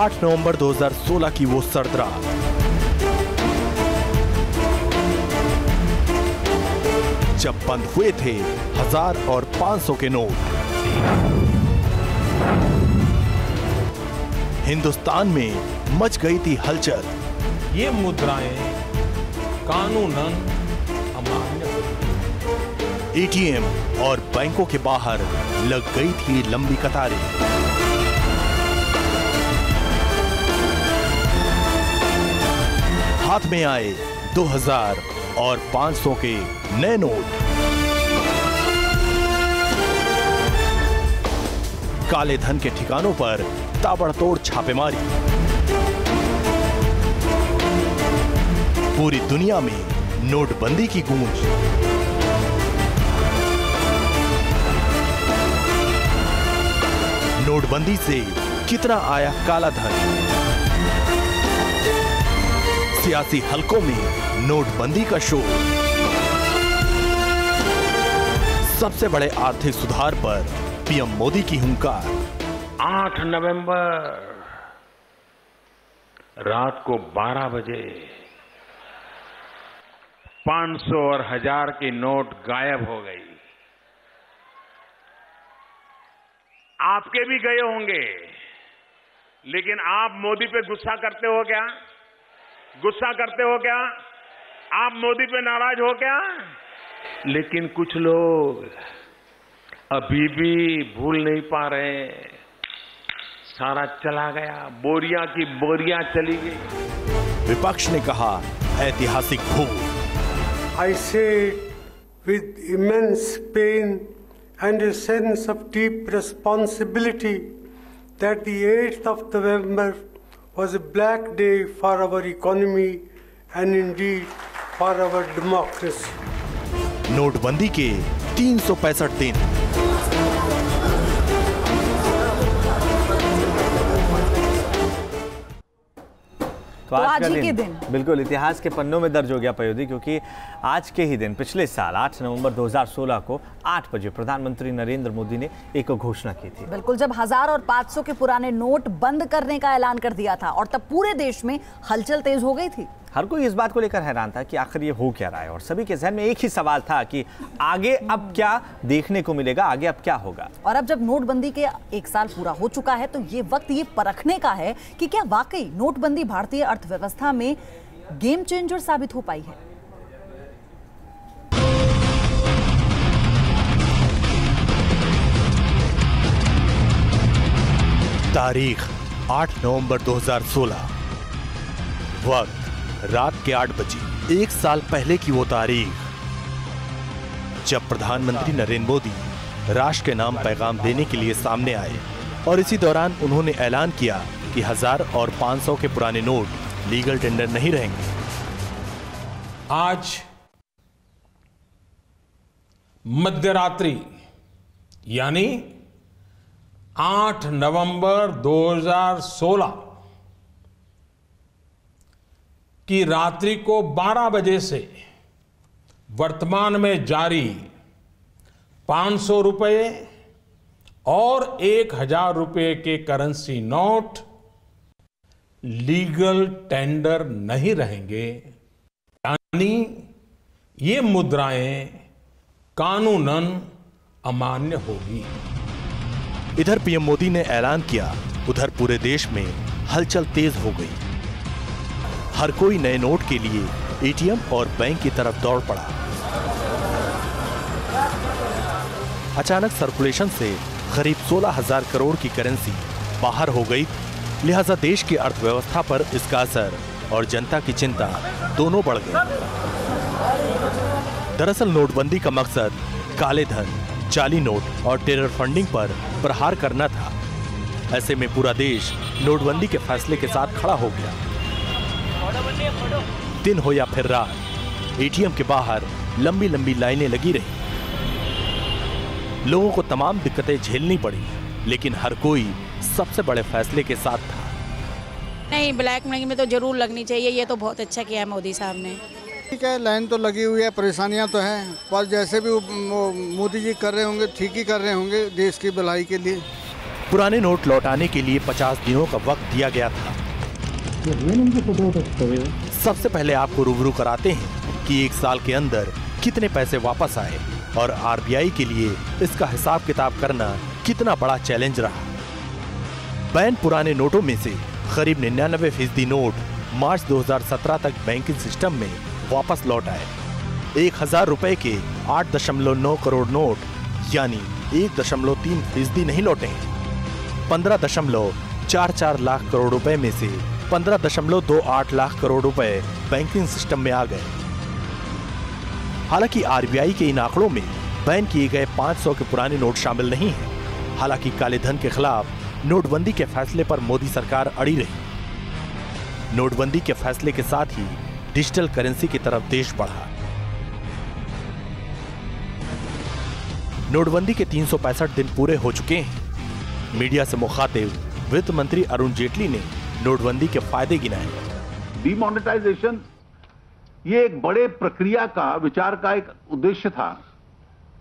8 नवंबर 2016 की वो सर्द रात। जब बंद हुए थे 1000 और 500 के नोट। हिंदुस्तान में मच गई थी हलचल। ये मुद्राएं कानूनन अमान्य। एटीएम और बैंकों के बाहर लग गई थी लंबी कतारें। हाथ में आए 2000 और 500 के नए नोट। काले धन के ठिकानों पर ताबड़तोड़ छापेमारी। पूरी दुनिया में नोटबंदी की गूंज। नोटबंदी से कितना आया काला धन। सियासी हलकों में नोटबंदी का शोर। सबसे बड़े आर्थिक सुधार पर पीएम मोदी की हुंकार। 8 नवंबर रात को 12 बजे 500 और 1000 की नोट गायब हो गई। आपके भी गए होंगे, लेकिन आप मोदी पे गुस्सा करते हो क्या? गुस्सा करते हो क्या? आप मोदी पे नाराज हो क्या? लेकिन कुछ लोग अभी भी भूल नहीं पा रहे, सारा चला गया, बोरियां की बोरियां चली गई। विपक्ष ने कहा ऐतिहासिक भूल। I say with immense pain and a sense of deep responsibility that the 8th of November was a black day for our economy and indeed for our democracy. नोटबंदी के 365 दिन। तो आज ही के दिन बिल्कुल इतिहास के पन्नों में दर्ज हो गया पयोधी, क्योंकि आज के ही दिन पिछले साल 8 नवंबर 2016 को 8 बजे प्रधानमंत्री नरेंद्र मोदी ने एक घोषणा की थी। बिल्कुल, जब 1000 और 500 के पुराने नोट बंद करने का ऐलान कर दिया था और तब पूरे देश में हलचल तेज हो गई थी। हर कोई इस बात को लेकर हैरान था कि आखिर ये हो क्या रहा है, और सभी के जहन में एक ही सवाल था कि आगे अब क्या देखने को मिलेगा, आगे अब क्या होगा। और अब जब नोटबंदी के 1 साल पूरा हो चुका है तो ये वक्त ये परखने का है कि क्या वाकई नोटबंदी भारतीय अर्थव्यवस्था में गेम चेंजर साबित हो पाई है। तारीख 8 नवंबर 2016। वक्त रात के 8 बजे। 1 साल पहले की वो तारीख जब प्रधानमंत्री नरेंद्र मोदी राष्ट्र के नाम पैगाम देने के लिए सामने आए, और इसी दौरान उन्होंने ऐलान किया कि 1000 और 500 के पुराने नोट लीगल टेंडर नहीं रहेंगे। आज मध्यरात्रि यानी 8 नवंबर 2016 की रात्रि को 12 बजे से वर्तमान में जारी 500 रुपए और 1000 रुपए के करेंसी नोट लीगल टेंडर नहीं रहेंगे, यानी ये मुद्राएं कानूनन अमान्य होगी। इधर पीएम मोदी ने ऐलान किया, उधर पूरे देश में हलचल तेज हो गई। हर कोई नए नोट के लिए एटीएम और बैंक की तरफ दौड़ पड़ा। अचानक सर्कुलेशन से करीब 16,000 करोड़ की करेंसी बाहर हो गई, लिहाजा देश की अर्थव्यवस्था पर इसका असर और जनता की चिंता दोनों बढ़ गई। दरअसल नोटबंदी का मकसद काले धन, जाली नोट और टेरर फंडिंग पर प्रहार करना था। ऐसे में पूरा देश नोटबंदी के फैसले के साथ खड़ा हो गया। दिन हो या फिर रात, एटीएम के बाहर लंबी लंबी लाइनें लगी रही। लोगों को तमाम दिक्कतें झेलनी पड़ी, लेकिन हर कोई सबसे बड़े फैसले के साथ था। नहीं, ब्लैक मनी में तो जरूर लगनी चाहिए, ये तो बहुत अच्छा किया है मोदी साहब ने। ठीक है, लाइन तो लगी हुई है, परेशानियां तो हैं, पर जैसे भी मोदी जी कर रहे होंगे ठीक ही कर रहे होंगे देश की भलाई के लिए। पुराने नोट लौटाने के लिए 50 दिनों का वक्त दिया गया था। सबसे पहले आपको रूबरू कराते हैं कि 1 साल के अंदर कितने पैसे वापस आए और आरबीआई के लिए इसका हिसाब किताब करना कितना बड़ा चैलेंज रहा। बैन पुराने नोटों में से करीब 99% नोट मार्च 2017 तक बैंकिंग सिस्टम में वापस लौट आए। 1000 रुपए के 8.9 करोड़ नोट यानी 1.3% नहीं लौटे हैं। 15.44 लाख करोड़ रुपए में से 15.28 लाख करोड़ रुपए बैंकिंग सिस्टम में आ गए। हालांकि आरबीआई के इन आंकड़ों में बैन किए गए 500 के पुराने नोट शामिल नहीं हैं। हालांकि काले धन के खिलाफ नोटबंदी के फैसले पर मोदी सरकार अड़ी रही। नोटबंदी के फैसले के साथ ही डिजिटल करेंसी की तरफ देश बढ़ा। नोटबंदी के 365 दिन पूरे हो चुके हैं। मीडिया से मुखातिब वित्त मंत्री अरुण जेटली ने नोटबंदी के फायदे गिनाए। डिमोनेटाइजेशन ये एक बड़े प्रक्रिया का विचार का एक उद्देश्य था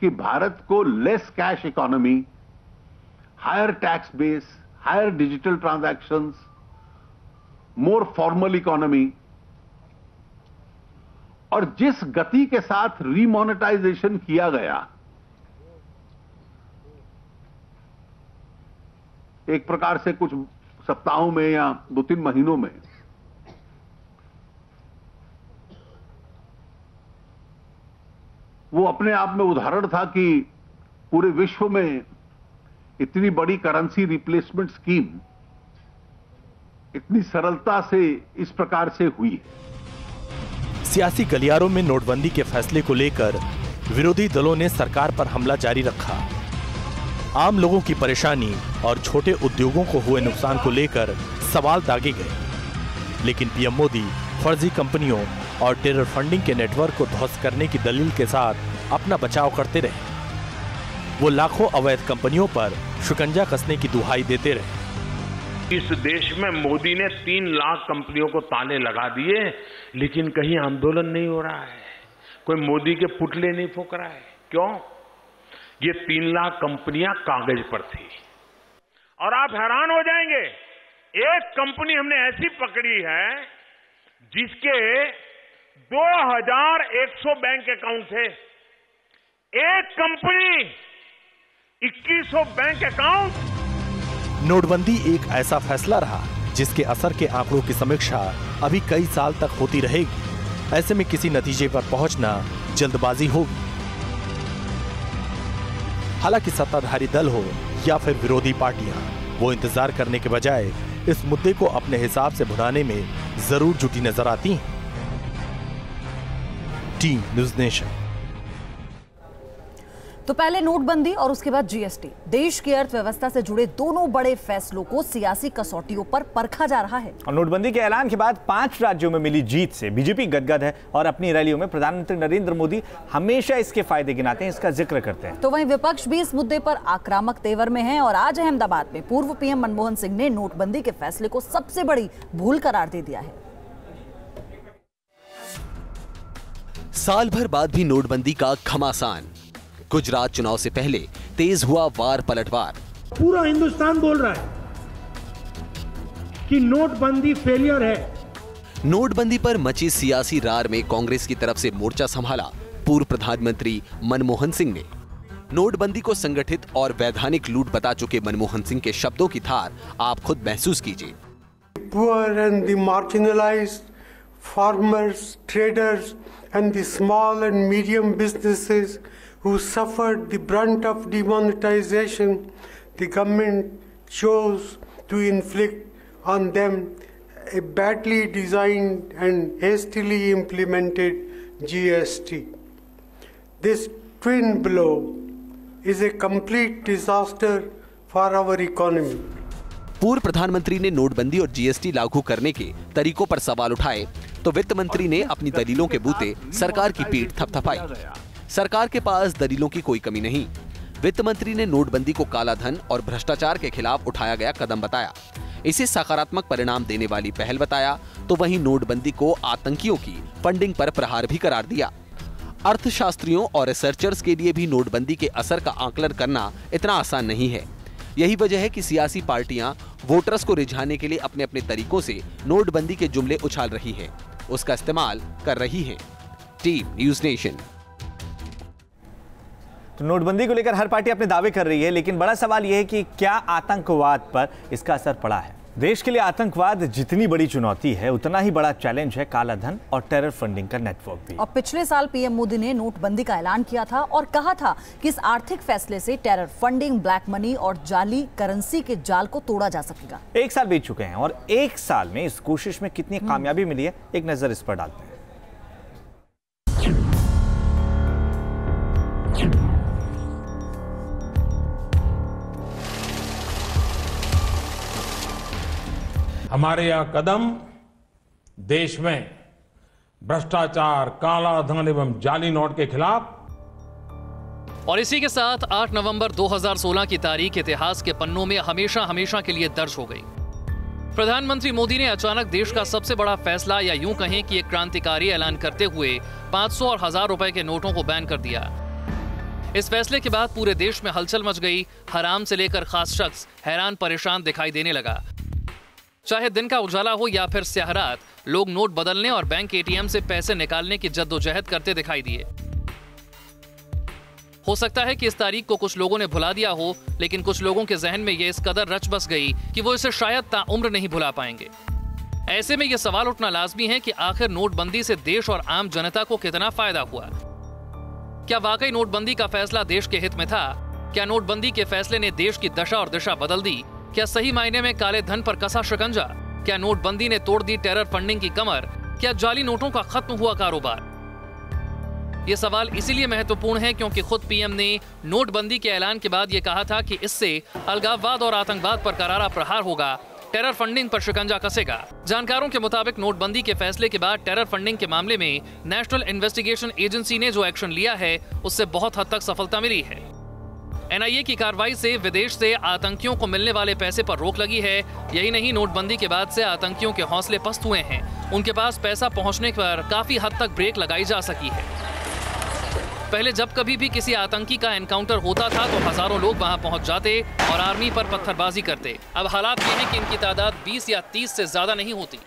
कि भारत को less cash economy, higher tax base, higher digital transactions, more formal economy, और जिस गति के साथ रीमोनेटाइजेशन किया गया, एक प्रकार से कुछ सप्ताहों में या 2-3 महीनों में, वो अपने आप में उदाहरण था कि पूरे विश्व में इतनी बड़ी करेंसी रिप्लेसमेंट स्कीम इतनी सरलता से इस प्रकार से हुई है। सियासी गलियारों में नोटबंदी के फैसले को लेकर विरोधी दलों ने सरकार पर हमला जारी रखा। आम लोगों की परेशानी और छोटे उद्योगों को हुए नुकसान को लेकर सवाल दागे गए। लेकिन पीएम मोदी फर्जी कंपनियों और टेरर फंडिंग के नेटवर्क को ध्वस्त करने की दलील के साथ अपना बचाव करते रहे। वो लाखों अवैध कंपनियों पर शिकंजा कसने की दुहाई देते रहे। इस देश में मोदी ने 3 लाख कंपनियों को ताले लगा दिए, लेकिन कहीं आंदोलन नहीं हो रहा है, कोई मोदी के पुतले नहीं फूंक रहा है। क्यों? ये 3 लाख कंपनियां कागज पर थी। और आप हैरान हो जाएंगे, एक कंपनी हमने ऐसी पकड़ी है जिसके 2100 बैंक अकाउंट थे। एक कंपनी 2100 बैंक अकाउंट। नोटबंदी एक ऐसा फैसला रहा जिसके असर के आंकड़ों की समीक्षा अभी कई साल तक होती रहेगी। ऐसे में किसी नतीजे पर पहुंचना जल्दबाजी होगी। हालांकि सत्ताधारी दल हो या फिर विरोधी पार्टियां, वो इंतजार करने के बजाय इस मुद्दे को अपने हिसाब से भुनाने में जरूर जुटी नजर आती हैं। T news nation. तो पहले नोटबंदी और उसके बाद जीएसटी, देश की अर्थव्यवस्था से जुड़े दोनों बड़े फैसलों को सियासी कसौटियों पर परखा जा रहा है। और नोटबंदी के ऐलान के बाद 5 राज्यों में मिली जीत से बीजेपी गदगद है और अपनी रैलियों में प्रधानमंत्री नरेंद्र मोदी हमेशा इसके फायदे गिनाते हैं, इसका जिक्र करते हैं। तो वहीं विपक्ष भी इस मुद्दे पर आक्रामक तेवर में है और आज अहमदाबाद में पूर्व पीएम मनमोहन सिंह ने नोटबंदी के फैसले को सबसे बड़ी भूल करार दे दिया है। साल भर बाद भी नोटबंदी का घमासान। गुजरात चुनाव से पहले तेज हुआ वार पलटवार। पूरा हिंदुस्तान बोल रहा है कि नोटबंदी फेलियर है। नोटबंदी पर मची सियासी रार में कांग्रेस की तरफ से मोर्चा संभाला पूर्व प्रधानमंत्री मनमोहन सिंह ने। नोटबंदी को संगठित और वैधानिक लूट बता चुके मनमोहन सिंह के शब्दों की धार आप खुद महसूस कीजिए। Poor and the marginalized, farmers, traders and the small and medium businesses who suffered the brunt of demonetization, the government chose to inflict on them a badly designed and hastily implemented GST. This twin blow is a complete disaster for our economy. पूर्व प्रधानमंत्री ने नोटबंदी और GST लागू करने के तरीकों पर सवाल उठाए तो वित्त मंत्री ने अपनी दलीलों के बूते सरकार की पीठ थपथपाई। सरकार के पास दलीलों की कोई कमी नहीं। वित्त मंत्री ने नोटबंदी को काला धन और भ्रष्टाचार के खिलाफ उठाया गया कदम बताया, इसे सकारात्मक परिणाम देने वाली पहल बताया, तो वहीं नोटबंदी को आतंकियों की फंडिंग पर प्रहार भी करार दिया। अर्थशास्त्रियों और रिसर्चर्स के लिए भी नोटबंदी के असर का आकलन करना इतना आसान नहीं है। यही वजह है कि सियासी पार्टियां वोटर्स को रिझाने के लिए अपने अपने तरीकों से नोटबंदी के जुमले उछाल रही हैं, उसका इस्तेमाल कर रही हैं। Team news nation. तो नोटबंदी को लेकर हर पार्टी अपने दावे कर रही है, लेकिन बड़ा सवाल यह है कि क्या आतंकवाद पर इसका असर पड़ा है। देश के लिए आतंकवाद जितनी बड़ी चुनौती है, उतना ही बड़ा चैलेंज है काला धन और टेरर फंडिंग का नेटवर्क भी। और पिछले साल पीएम मोदी ने नोटबंदी का ऐलान किया था और कहा था कि इस आर्थिक फैसले से टेरर फंडिंग, ब्लैक मनी और जाली करेंसी के जाल को तोड़ा जा सकेगा। 1 साल बीत चुके हैं और 1 साल में इस कोशिश में कितनी कामयाबी मिली है, एक नजर इस पर डालते हैं। हमारे यह कदम देश में भ्रष्टाचार, काला धन एवं जाली नोट के खिलाफ। और इसी के साथ 8 नवंबर 2016 की तारीख इतिहास के पन्नों में हमेशा हमेशा के लिए दर्ज हो गई। प्रधानमंत्री मोदी ने अचानक देश का सबसे बड़ा फैसला, या यूं कहें कि एक क्रांतिकारी ऐलान करते हुए 500 और 1000 रुपए के नोटों को बैन कर दिया। इस फैसले के बाद पूरे देश में हलचल मच गई। हराम से लेकर खास शख्स हैरान परेशान दिखाई देने लगा। चाहे दिन का उजाला हो या फिर स्याह रात, लोग नोट बदलने और बैंक एटीएम से पैसे निकालने की जद्दोजहद करते दिखाई दिए। हो सकता है कि इस तारीख को कुछ लोगों ने भुला दिया हो, लेकिन कुछ लोगों के जहन में ये इस कदर रच बस गई कि वो इसे शायद ताउम्र नहीं भुला पाएंगे। ऐसे में ये सवाल उठना लाजमी है कि आखिर नोटबंदी से देश और आम जनता को कितना फायदा हुआ। क्या वाकई नोटबंदी का फैसला देश के हित में था? क्या नोटबंदी के फैसले ने देश की दशा और दिशा बदल दी? क्या सही मायने में काले धन पर कसा शिकंजा? क्या नोटबंदी ने तोड़ दी टेरर फंडिंग की कमर? क्या जाली नोटों का खत्म हुआ कारोबार? ये सवाल इसीलिए महत्वपूर्ण है क्योंकि खुद पीएम ने नोटबंदी के ऐलान के बाद ये कहा था कि इससे अलगाववाद और आतंकवाद पर करारा प्रहार होगा, टेरर फंडिंग पर शिकंजा कसेगा। जानकारों के मुताबिक नोटबंदी के फैसले के बाद टेरर फंडिंग के मामले में नेशनल इन्वेस्टिगेशन एजेंसी ने जो एक्शन लिया है, उससे बहुत हद तक सफलता मिली है। एनआईए की कार्रवाई से विदेश से आतंकियों को मिलने वाले पैसे पर रोक लगी है। यही नहीं, नोटबंदी के बाद से आतंकियों के हौसले पस्त हुए हैं। उनके पास पैसा पहुंचने पर काफी हद तक ब्रेक लगाई जा सकी है। पहले जब कभी भी किसी आतंकी का एनकाउंटर होता था तो हजारों लोग वहां पहुंच जाते और आर्मी पर पत्थरबाजी करते। अब हालात ये हैं कि इनकी तादाद 20 या 30 से ज्यादा नहीं होती।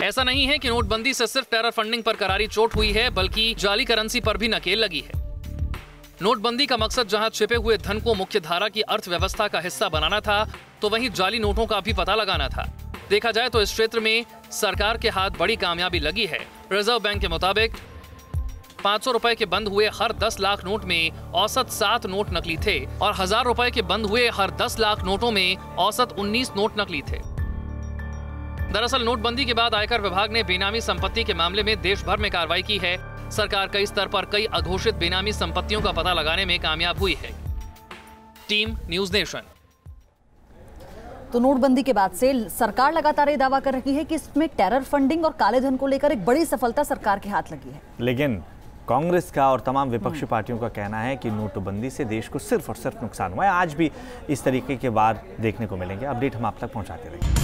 ऐसा नहीं है कि नोटबंदी से सिर्फ टेरर फंडिंग पर करारी चोट हुई है, बल्कि जाली करेंसी पर भी नकेल लगी है। नोटबंदी का मकसद जहां छिपे हुए धन को मुख्यधारा की अर्थव्यवस्था का हिस्सा बनाना था, तो वहीं जाली नोटों का भी पता लगाना था। देखा जाए तो इस क्षेत्र में सरकार के हाथ बड़ी कामयाबी लगी है। रिजर्व बैंक के मुताबिक 500 रुपए के बंद हुए हर 10 लाख नोट में औसत 7 नोट नकली थे और 1000 रुपए के बंद हुए हर 10 लाख नोटों में औसत 19 नोट नकली थे। दरअसल नोटबंदी के बाद आयकर विभाग ने बेनामी संपत्ति के मामले में देश भर में कार्रवाई की है। सरकार कई स्तर पर कई अघोषित बेनामी संपत्तियों का पता लगाने में कामयाब हुई है। Team news nation. तो नोटबंदी के बाद से सरकार लगातार ये दावा कर रही है कि इसमें टेरर फंडिंग और काले धन को लेकर एक बड़ी सफलता सरकार के हाथ लगी है। लेकिन कांग्रेस का और तमाम विपक्षी पार्टियों का कहना है कि नोटबंदी से देश को सिर्फ और सिर्फ नुकसान हुआ है। आज भी इस तरीके के वार देखने को मिलेंगे। अपडेट हम आप तक पहुंचाते रहेंगे।